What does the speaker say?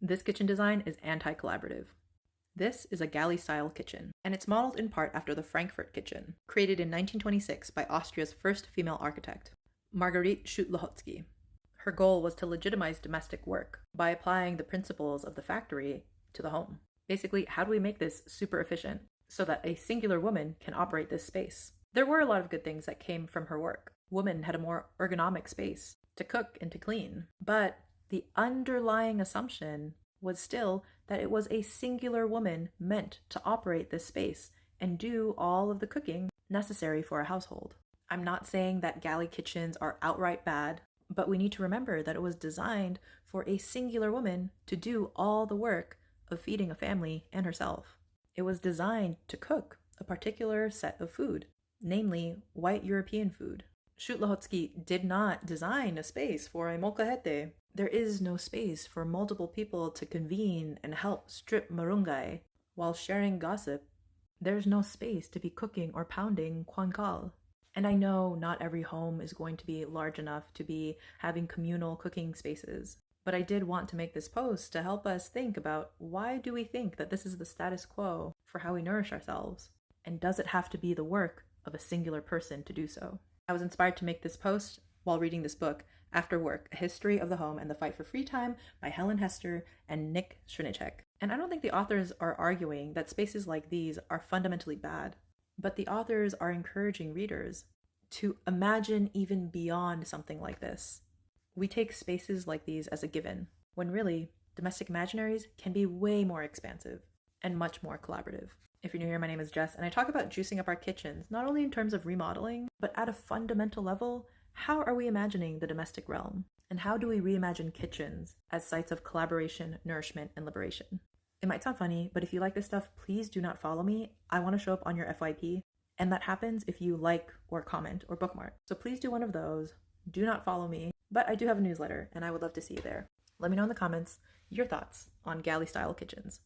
This kitchen design is anti-collaborative. This is a galley-style kitchen, and it's modeled in part after the Frankfurt kitchen, created in 1926 by Austria's first female architect, Marguerite Schütte-Lehoczky. Her goal was to legitimize domestic work by applying the principles of the factory to the home. Basically, how do we make this super efficient so that a singular woman can operate this space? There were a lot of good things that came from her work. Women had a more ergonomic space to cook and to clean, but the underlying assumption was still that it was a singular woman meant to operate this space and do all of the cooking necessary for a household. I'm not saying that galley kitchens are outright bad, but we need to remember that it was designed for a singular woman to do all the work of feeding a family and herself. It was designed to cook a particular set of food, namely white European food. Schütte-Lehoczky did not design a space for a molcajete. There is no space for multiple people to convene and help strip marungai while sharing gossip. There's no space to be cooking or pounding kwankal. And I know not every home is going to be large enough to be having communal cooking spaces, but I did want to make this post to help us think about, why do we think that this is the status quo for how we nourish ourselves? And does it have to be the work of a singular person to do so? I was inspired to make this post while reading this book, After Work, A History of the Home and the Fight for Free Time by Helen Hester and Nick Srnicek. And I don't think the authors are arguing that spaces like these are fundamentally bad, but the authors are encouraging readers to imagine even beyond something like this. We take spaces like these as a given, when really, domestic imaginaries can be way more expansive and much more collaborative. If you're new here, my name is Jess, and I talk about juicing up our kitchens, not only in terms of remodeling, but at a fundamental level. How are we imagining the domestic realm? And how do we reimagine kitchens as sites of collaboration, nourishment, and liberation? It might sound funny, but if you like this stuff, please do not follow me. I want to show up on your FYP, and that happens if you like or comment or bookmark. So please do one of those. Do not follow me, but I do have a newsletter, and I would love to see you there. Let me know in the comments your thoughts on galley-style kitchens.